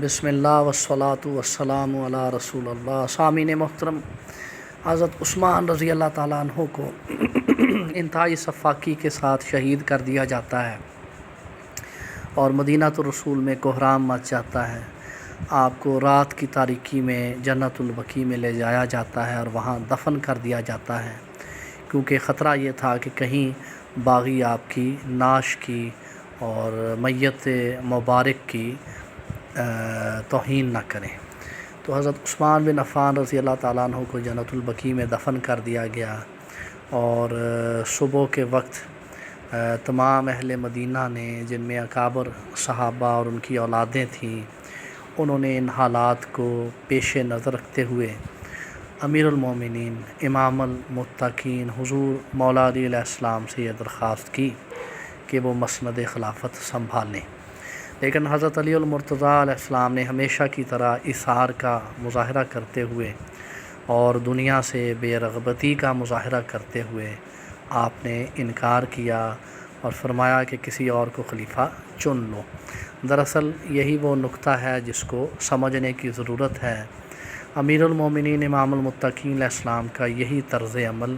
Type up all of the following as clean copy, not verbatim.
بسم اللہ والصلاۃ والسلام علی رسول اللہ۔ سامعین محترم، حضرت عثمان رضی اللہ تعالیٰ عنہ کو انتہائی سفاکی کے ساتھ شہید کر دیا جاتا ہے اور مدینہ الرسول میں کوہرام مچ جاتا ہے۔ آپ کو رات کی تاریکی میں جنت البقیع میں لے جایا جاتا ہے اور وہاں دفن کر دیا جاتا ہے، کیونکہ خطرہ یہ تھا کہ کہیں باغی آپ کی نعش کی اور میت مبارک کی توہین نہ کریں۔ تو حضرت عثمان بن عفان رضی اللہ تعالیٰ عنہ کو جنت البقیع میں دفن کر دیا گیا، اور صبح کے وقت تمام اہل مدینہ نے، جن میں اکابر صحابہ اور ان کی اولادیں تھیں، انہوں نے ان حالات کو پیش نظر رکھتے ہوئے امیر المومنین امام المتقین حضور مولا علی علیہ السلام سے یہ درخواست کی کہ وہ مسند خلافت سنبھالیں۔ لیکن حضرت علی المرتضیٰ علیہ السلام نے ہمیشہ کی طرح اثار کا مظاہرہ کرتے ہوئے اور دنیا سے بے رغبتی کا مظاہرہ کرتے ہوئے آپ نے انکار کیا اور فرمایا کہ کسی اور کو خلیفہ چن لو۔ دراصل یہی وہ نقطہ ہے جس کو سمجھنے کی ضرورت ہے۔ امیر المومنین امام المتقین علیہ السلام کا یہی طرز عمل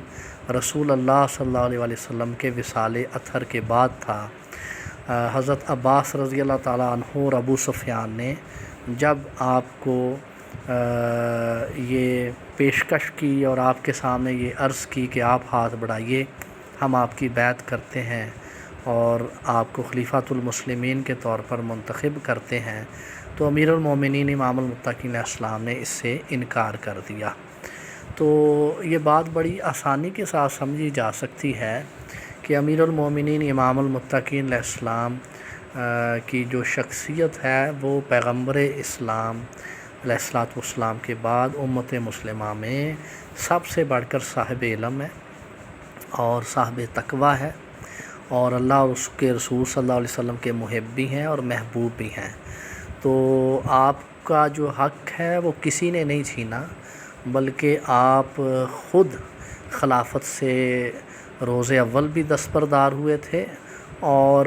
رسول اللہ صلی اللہ علیہ وسلم کے وصال اطہر کے بعد تھا۔ حضرت عباس رضی اللہ تعالیٰ عنہ اور ابو سفیان نے جب آپ کو یہ پیشکش کی اور آپ کے سامنے یہ عرض کی کہ آپ ہاتھ بڑھائیے، ہم آپ کی بیعت کرتے ہیں اور آپ کو خلیفۃ المسلمین کے طور پر منتخب کرتے ہیں، تو امیر المومنین امام المتقین علیہ السلام نے اس سے انکار کر دیا۔ تو یہ بات بڑی آسانی کے ساتھ سمجھی جا سکتی ہے کہ امیر المومنین امام المتقین علیہ السلام کی جو شخصیت ہے وہ پیغمبر اسلام علیہ السلام کے بعد امت مسلمہ میں سب سے بڑھ کر صاحب علم ہے اور صاحب تقوی ہے، اور اللہ اور اس کے رسول صلی اللہ علیہ وسلم کے محب بھی ہیں اور محبوب بھی ہیں۔ تو آپ کا جو حق ہے وہ کسی نے نہیں چھینا، بلکہ آپ خود خلافت سے روز اول بھی دستبردار ہوئے تھے اور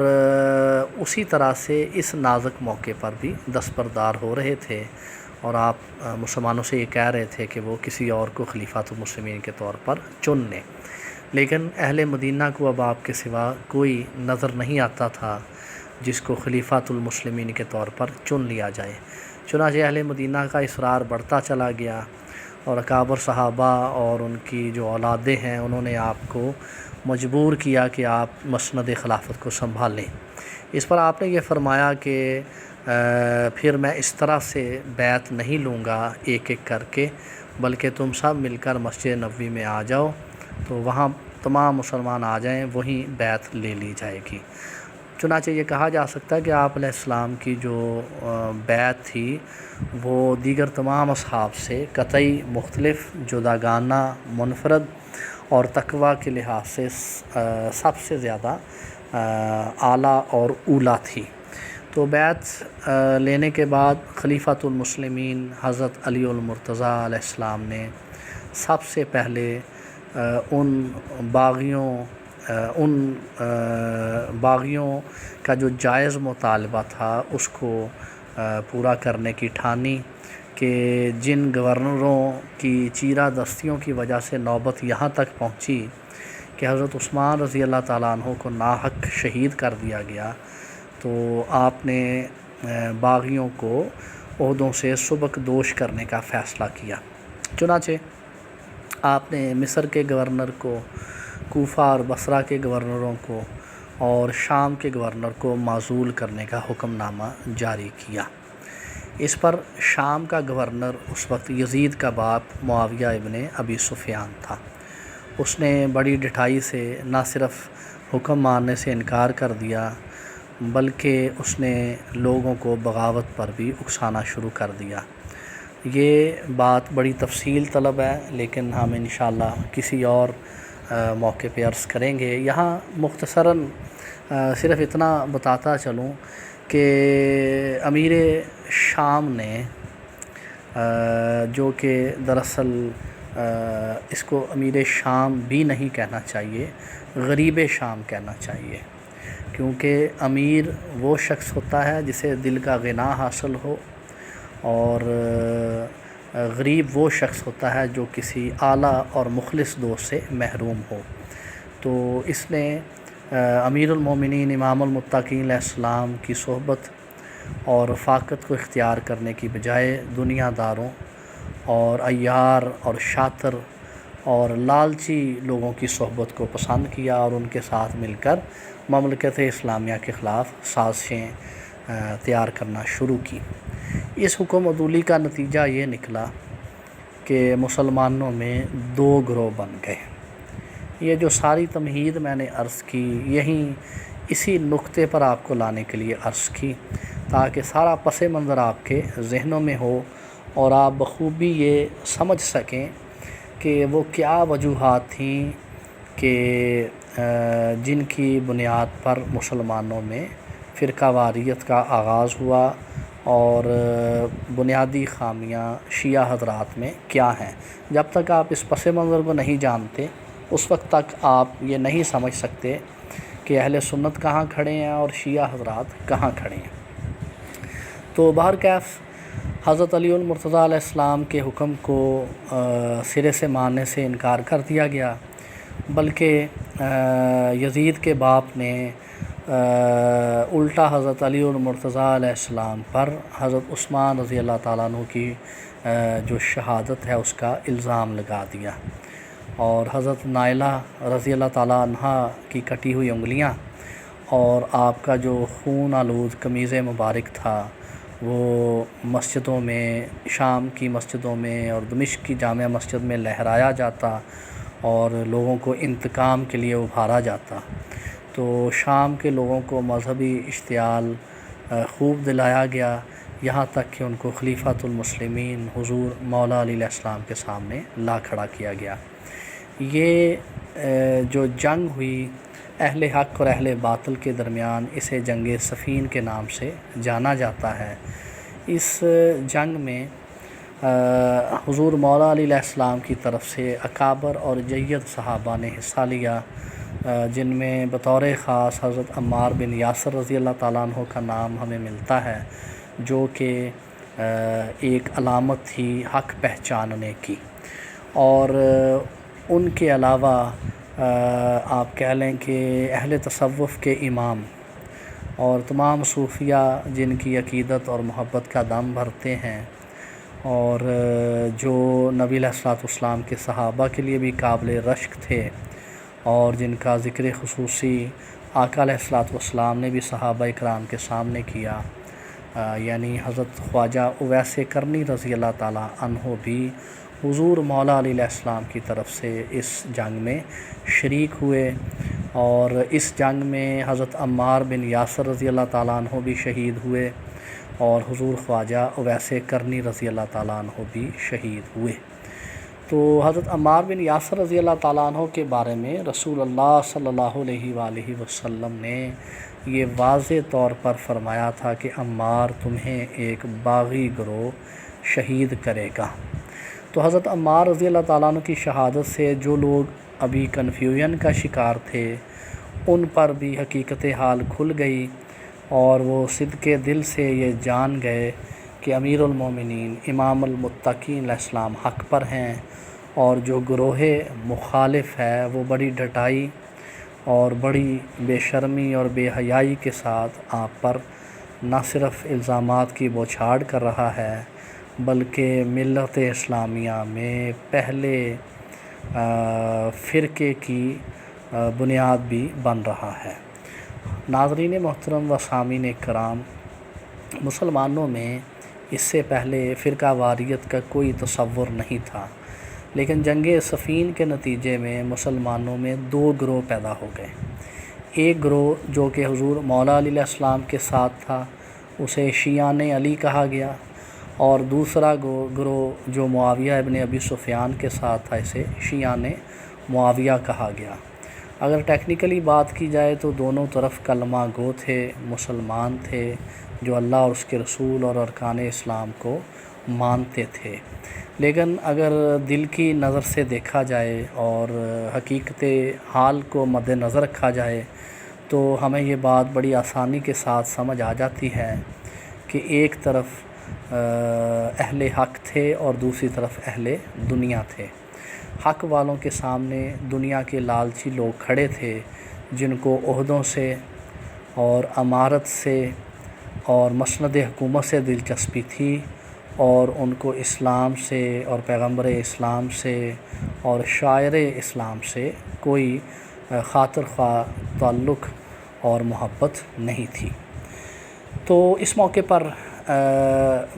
اسی طرح سے اس نازک موقع پر بھی دستبردار ہو رہے تھے، اور آپ مسلمانوں سے یہ کہہ رہے تھے کہ وہ کسی اور کو خلیفۃ المسلمین کے طور پر چن لیں۔ لیکن اہل مدینہ کو اب آپ کے سوا کوئی نظر نہیں آتا تھا جس کو خلیفۃ المسلمین کے طور پر چن لیا جائے۔ چنانچہ اہل مدینہ کا اصرار بڑھتا چلا گیا، اور اکابر صحابہ اور ان کی جو اولادیں ہیں انہوں نے آپ کو مجبور کیا کہ آپ مسند خلافت کو سنبھالیں۔ اس پر آپ نے یہ فرمایا کہ پھر میں اس طرح سے بیعت نہیں لوں گا ایک ایک کر کے، بلکہ تم سب مل کر مسجد نبوی میں آ جاؤ، تو وہاں تمام مسلمان آ جائیں، وہیں بیعت لے لی جائے گی۔ چنانچہ یہ کہا جا سکتا ہے کہ آپ علیہ السلام کی جو بیعت تھی وہ دیگر تمام اصحاب سے قطعی مختلف، جداگانہ، منفرد اور تقوی کے لحاظ سے سب سے زیادہ اعلیٰ اور اولیٰ تھی۔ تو بیعت لینے کے بعد خلیفۃ المسلمین حضرت علی المرتضیٰ علیہ السلام نے سب سے پہلے ان باغیوں کا جو جائز مطالبہ تھا اس کو پورا کرنے کی ٹھانی کہ جن گورنروں کی چیرہ دستیوں کی وجہ سے نوبت یہاں تک پہنچی کہ حضرت عثمان رضی اللہ تعالیٰ عنہ کو ناحق شہید کر دیا گیا، تو آپ نے باغیوں کو عہدوں سے سبکدوش کرنے کا فیصلہ کیا۔ چنانچہ آپ نے مصر کے گورنر کو، کوفہ اور بصرہ کے گورنروں کو اور شام کے گورنر کو معزول کرنے کا حکم نامہ جاری کیا۔ اس پر شام کا گورنر اس وقت یزید کا باپ معاویہ ابن ابی سفیان تھا۔ اس نے بڑی ڈٹھائی سے نہ صرف حکم ماننے سے انکار کر دیا، بلکہ اس نے لوگوں کو بغاوت پر بھی اکسانا شروع کر دیا۔ یہ بات بڑی تفصیل طلب ہے، لیکن ہم انشاءاللہ کسی اور موقع پہ عرض کریں گے۔ یہاں مختصراً صرف اتنا بتاتا چلوں کہ امیر شام نے، جو کہ دراصل اس کو امیر شام بھی نہیں کہنا چاہیے، غریب شام کہنا چاہیے، کیونکہ امیر وہ شخص ہوتا ہے جسے دل کا غنا حاصل ہو اور غریب وہ شخص ہوتا ہے جو کسی اعلیٰ اور مخلص دوست سے محروم ہو۔ تو اس نے امیر المومنین امام المتقین علیہ السلام کی صحبت اور رفاقت کو اختیار کرنے کی بجائے دنیا داروں اور عیار اور شاطر اور لالچی لوگوں کی صحبت کو پسند کیا اور ان کے ساتھ مل کر مملکت اسلامیہ کے خلاف سازشیں تیار کرنا شروع کی۔ اس حکم عدولی کا نتیجہ یہ نکلا کہ مسلمانوں میں دو گروہ بن گئے۔ یہ جو ساری تمہید میں نے عرض کی، یہیں اسی نقطے پر آپ کو لانے کے لیے عرض کی تاکہ سارا پس منظر آپ کے ذہنوں میں ہو اور آپ بخوبی یہ سمجھ سکیں کہ وہ کیا وجوہات تھیں کہ جن کی بنیاد پر مسلمانوں میں فرقہ واریت کا آغاز ہوا اور بنیادی خامیاں شیعہ حضرات میں کیا ہیں۔ جب تک آپ اس پس منظر کو نہیں جانتے اس وقت تک آپ یہ نہیں سمجھ سکتے کہ اہل سنت کہاں کھڑے ہیں اور شیعہ حضرات کہاں کھڑے ہیں۔ تو بہرکیف حضرت علی المرتضیٰ علیہ السلام کے حکم کو سرے سے ماننے سے انکار کر دیا گیا، بلکہ یزید کے باپ نے الٹا حضرت علی المرتضیٰ علیہ السلام پر حضرت عثمان رضی اللہ تعالیٰ عنہ کی جو شہادت ہے اس کا الزام لگا دیا، اور حضرت نائلہ رضی اللہ تعالیٰ عنہ کی کٹی ہوئی انگلیاں اور آپ کا جو خون آلود قمیض مبارک تھا وہ مسجدوں میں، شام کی مسجدوں میں اور دمشق کی جامع مسجد میں لہرایا جاتا اور لوگوں کو انتقام کے لیے ابھارا جاتا۔ تو شام کے لوگوں کو مذہبی اشتعال خوب دلایا گیا، یہاں تک کہ ان کو خلیفۃ المسلمین حضور مولا علی علیہ السلام کے سامنے لا کھڑا کیا گیا۔ یہ جو جنگ ہوئی اہل حق اور اہل باطل کے درمیان، اسے جنگ صفین کے نام سے جانا جاتا ہے۔ اس جنگ میں حضور مولا علی علیہ السلام کی طرف سے اکابر اور جید صحابہ نے حصہ لیا، جن میں بطور خاص حضرت عمار بن یاسر رضی اللہ تعالیٰ عنہ کا نام ہمیں ملتا ہے، جو کہ ایک علامت تھی حق پہچاننے کی۔ اور ان کے علاوہ آپ کہہ لیں کہ اہل تصوف کے امام اور تمام صوفیہ جن کی عقیدت اور محبت کا دم بھرتے ہیں اور جو نبی علیہ الصلوۃ والسلام کے صحابہ کے لیے بھی قابل رشک تھے اور جن کا ذکر خصوصی آقا علیہ الصلوۃ والسلام نے بھی صحابہ اکرام کے سامنے کیا، یعنی حضرت خواجہ اویس کرنی رضی اللہ تعالیٰ عنہ بھی حضور مولا علی علیہ السلام کی طرف سے اس جنگ میں شریک ہوئے، اور اس جنگ میں حضرت عمار بن یاسر رضی اللہ تعالیٰ عنہ بھی شہید ہوئے اور حضور خواجہ اویس کرنی رضی اللہ تعالیٰ عنہ بھی شہید ہوئے۔ تو حضرت عمار بن یاسر رضی اللہ تعالیٰ عنہ کے بارے میں رسول اللہ صلی اللہ علیہ وآلہ وسلم نے یہ واضح طور پر فرمایا تھا کہ عمار تمہیں ایک باغی گروہ شہید کرے گا۔ تو حضرت عمار رضی اللہ تعالیٰ عنہ کی شہادت سے جو لوگ ابھی کنفیوژن کا شکار تھے ان پر بھی حقیقت حال کھل گئی، اور وہ صدقے دل سے یہ جان گئے کہ امیر المومنین امام المتقین علیہ السلام حق پر ہیں، اور جو گروہ مخالف ہے وہ بڑی ڈٹائی اور بڑی بے شرمی اور بے حیائی کے ساتھ آپ پر نہ صرف الزامات کی بوچھاڑ کر رہا ہے بلکہ ملت اسلامیہ میں پہلے فرقے کی بنیاد بھی بن رہا ہے۔ ناظرین محترم و سامعین کرام، مسلمانوں میں اس سے پہلے فرقہ واریت کا کوئی تصور نہیں تھا، لیکن جنگ صفین کے نتیجے میں مسلمانوں میں دو گروہ پیدا ہو گئے۔ ایک گروہ جو کہ حضور مولا علی علیہ السلام کے ساتھ تھا اسے شیعان علی کہا گیا، اور دوسرا گروہ جو معاویہ ابن ابی سفیان کے ساتھ تھا اسے شیعان معاویہ کہا گیا۔ اگر ٹیکنیکلی بات کی جائے تو دونوں طرف کلمہ گو تھے، مسلمان تھے جو اللہ اور اس کے رسول اور ارکان اسلام کو مانتے تھے، لیکن اگر دل کی نظر سے دیکھا جائے اور حقیقت حال کو مد نظر رکھا جائے تو ہمیں یہ بات بڑی آسانی کے ساتھ سمجھ آ جاتی ہے کہ ایک طرف اہل حق تھے اور دوسری طرف اہل دنیا تھے۔ حق والوں کے سامنے دنیا کے لالچی لوگ کھڑے تھے جن کو عہدوں سے اور امارت سے اور مسند حکومت سے دلچسپی تھی، اور ان کو اسلام سے اور پیغمبر اسلام سے اور شاعر اسلام سے کوئی خاطر خواہ تعلق اور محبت نہیں تھی۔ تو اس موقع پر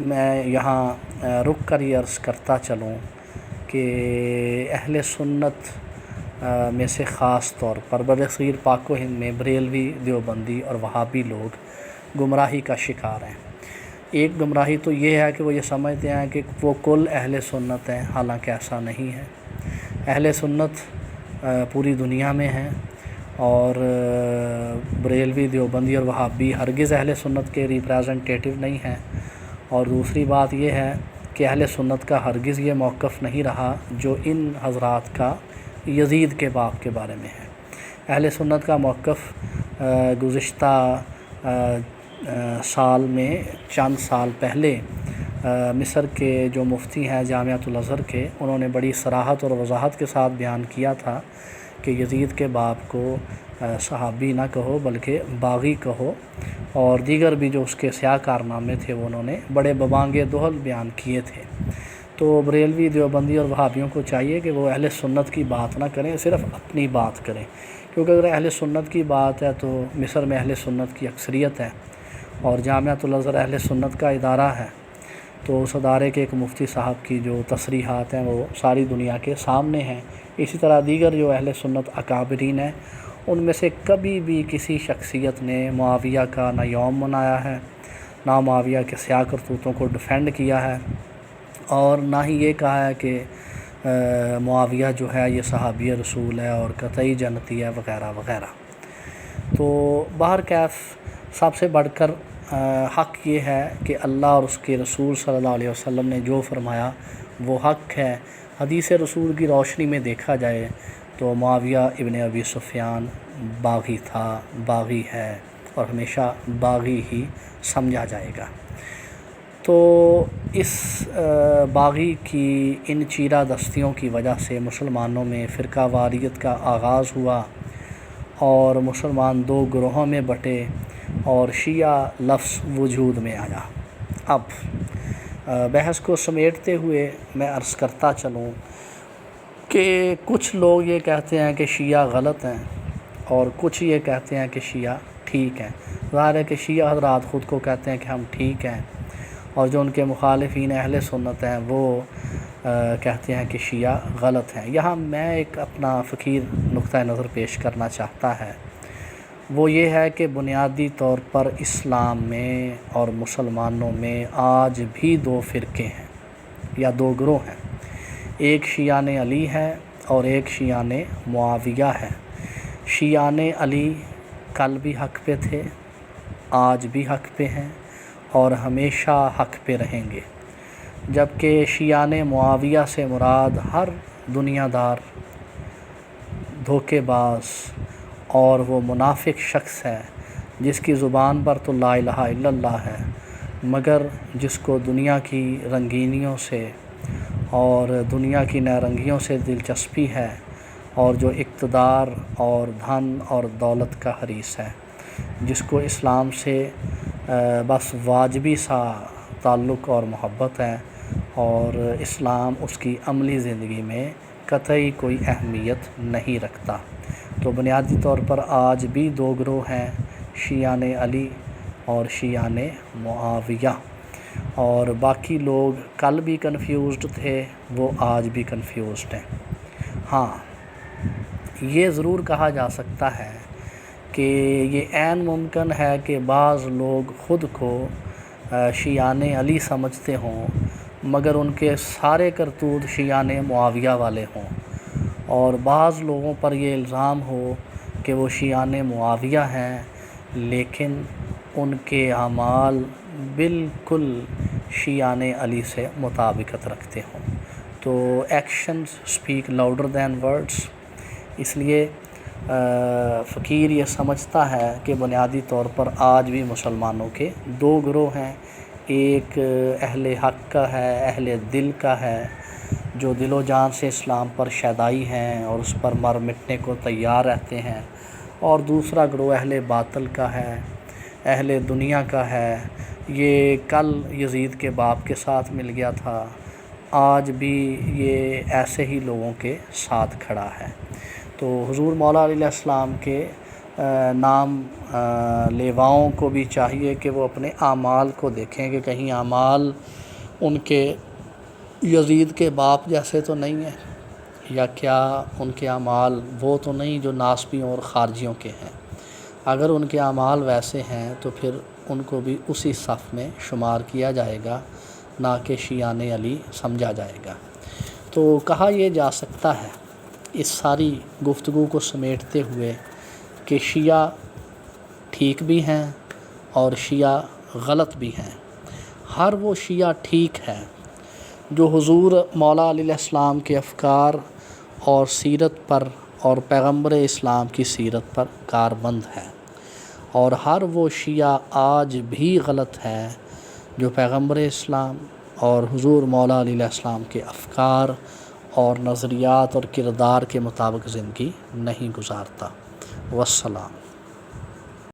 میں یہاں رک کر یہ عرض کرتا چلوں کہ اہل سنت میں سے خاص طور پر برصغیر پاک و ہند میں بریلوی، دیوبندی اور وہابی لوگ گمراہی کا شکار ہیں۔ ایک گمراہی تو یہ ہے کہ وہ یہ سمجھتے ہیں کہ وہ کل اہل سنت ہیں، حالانکہ ایسا نہیں ہے۔ اہل سنت پوری دنیا میں ہیں، اور بریلوی، دیوبندی اور وہابی ہرگز اہل سنت کے ریپریزنٹیٹیو نہیں ہیں۔ اور دوسری بات یہ ہے کہ اہل سنت کا ہرگز یہ موقف نہیں رہا جو ان حضرات کا یزید کے باپ کے بارے میں ہے۔ اہل سنت کا موقف گزشتہ سال میں چند سال پہلے مصر کے جو مفتی ہیں جامعۃ الازہر کے، انہوں نے بڑی صراحت اور وضاحت کے ساتھ بیان کیا تھا کہ یزید کے باپ کو صحابی نہ کہو بلکہ باغی کہو، اور دیگر بھی جو اس کے سیاہ کارنامے تھے وہ انہوں نے بڑے ببانگ دہل بیان کیے تھے۔ تو بریلوی، دیوبندی اور وہابیوں کو چاہیے کہ وہ اہل سنت کی بات نہ کریں، صرف اپنی بات کریں، کیونکہ اگر اہل سنت کی بات ہے تو مصر میں اہل سنت کی اکثریت ہے، اور جامعۃ الازہر اہل سنت کا ادارہ ہے، تو اس ادارے کے ایک مفتی صاحب کی جو تصریحات ہیں وہ ساری دنیا کے سامنے ہیں۔ اسی طرح دیگر جو اہل سنت اکابرین ہیں، ان میں سے کبھی بھی کسی شخصیت نے معاویہ کا نہ یوم منایا ہے، نہ معاویہ کے سیاہ کرتوتوں کو ڈیفینڈ کیا ہے، اور نہ ہی یہ کہا ہے کہ معاویہ جو ہے یہ صحابی رسول ہے اور قطعی جنتی ہے وغیرہ وغیرہ۔ تو بہرکیف سب سے بڑھ کر حق یہ ہے کہ اللہ اور اس کے رسول صلی اللہ علیہ وسلم نے جو فرمایا وہ حق ہے۔ حدیث رسول کی روشنی میں دیکھا جائے تو معاویہ ابن ابی سفیان باغی تھا، باغی ہے، اور ہمیشہ باغی ہی سمجھا جائے گا۔ تو اس باغی کی ان چیرہ دستیوں کی وجہ سے مسلمانوں میں فرقہ واریت کا آغاز ہوا، اور مسلمان دو گروہوں میں بٹے، اور شیعہ لفظ وجود میں آیا۔ اب بحث کو سمیٹتے ہوئے میں عرض کرتا چلوں کہ کچھ لوگ یہ کہتے ہیں کہ شیعہ غلط ہیں، اور کچھ یہ کہتے ہیں کہ شیعہ ٹھیک ہیں۔ ظاہر ہے کہ شیعہ حضرات خود کو کہتے ہیں کہ ہم ٹھیک ہیں، اور جو ان کے مخالفین اہل سنت ہیں وہ کہتے ہیں کہ شیعہ غلط ہیں۔ یہاں میں ایک اپنا فقیر نقطہ نظر پیش کرنا چاہتا ہے، وہ یہ ہے کہ بنیادی طور پر اسلام میں اور مسلمانوں میں آج بھی دو فرقے ہیں یا دو گروہ ہیں۔ ایک شیعان علی ہے اور ایک شیعان معاویہ ہے۔ شیعان علی کل بھی حق پہ تھے، آج بھی حق پہ ہیں، اور ہمیشہ حق پہ رہیں گے، جبکہ شیعان معاویہ سے مراد ہر دنیا دار، دھوکے باز اور وہ منافق شخص ہے جس کی زبان پر تو لا الہ الا اللہ ہے، مگر جس کو دنیا کی رنگینیوں سے اور دنیا کی نارنگیوں سے دلچسپی ہے، اور جو اقتدار اور دھن اور دولت کا حریص ہے، جس کو اسلام سے بس واجبی سا تعلق اور محبت ہے، اور اسلام اس کی عملی زندگی میں قطعی کوئی اہمیت نہیں رکھتا۔ تو بنیادی طور پر آج بھی دو گروہ ہیں، شیعان علی اور شیعان معاویہ، اور باقی لوگ کل بھی کنفیوزڈ تھے، وہ آج بھی کنفیوزڈ ہیں۔ ہاں، یہ ضرور کہا جا سکتا ہے کہ یہ عین ممکن ہے کہ بعض لوگ خود کو شیعان علی سمجھتے ہوں، مگر ان کے سارے کرتوت شیعان معاویہ والے ہوں، اور بعض لوگوں پر یہ الزام ہو کہ وہ شیعان معاویہ ہیں لیکن ان کے اعمال بالکل شیعان علی سے مطابقت رکھتے ہوں۔ تو actions speak louder than words, اس لیے فقیر یہ سمجھتا ہے کہ بنیادی طور پر آج بھی مسلمانوں کے دو گروہ ہیں، ایک اہل حق کا ہے، اہل دل کا ہے، جو دل و جان سے اسلام پر شیدائی ہیں اور اس پر مر مٹنے کو تیار رہتے ہیں، اور دوسرا گروہ اہل باطل کا ہے، اہل دنیا کا ہے۔ یہ کل یزید کے باپ کے ساتھ مل گیا تھا، آج بھی یہ ایسے ہی لوگوں کے ساتھ کھڑا ہے۔ تو حضور مولا علیہ السلام کے نام لیواؤں کو بھی چاہیے کہ وہ اپنے اعمال کو دیکھیں کہ کہیں اعمال ان کے یزید کے باپ جیسے تو نہیں ہیں، یا کیا ان کے اعمال وہ تو نہیں جو ناسبیوں اور خارجیوں کے ہیں۔ اگر ان کے اعمال ویسے ہیں تو پھر ان کو بھی اسی صف میں شمار کیا جائے گا، نہ کہ شیعان علی سمجھا جائے گا۔ تو کہا یہ جا سکتا ہے اس ساری گفتگو کو سمیٹتے ہوئے کہ شیعہ ٹھیک بھی ہیں اور شیعہ غلط بھی ہیں۔ ہر وہ شیعہ ٹھیک ہے جو حضور مولا علیہ السلام کے افکار اور سیرت پر اور پیغمبر اسلام کی سیرت پر کاربند ہے، اور ہر وہ شیعہ آج بھی غلط ہے جو پیغمبر اسلام اور حضور مولا علیہ السلام کے افکار اور نظریات اور کردار کے مطابق زندگی نہیں گزارتا۔ والسلام۔